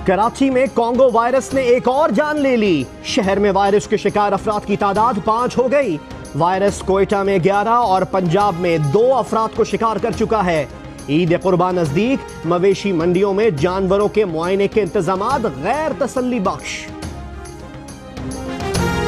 कराची में Congo virus ने एक और जान ले ली। शहर में वायरस के शिकार अफराद की तादाद 5 हो गई। वायरस कोयटा में 11 और पंजाब में 2 अफराद को शिकार कर चुका है। ईद कुर्बान नजदीक, मवेशी मंडियों में जानवरों के मुआयने के इंतजामात गैर तसल्ली बख्श।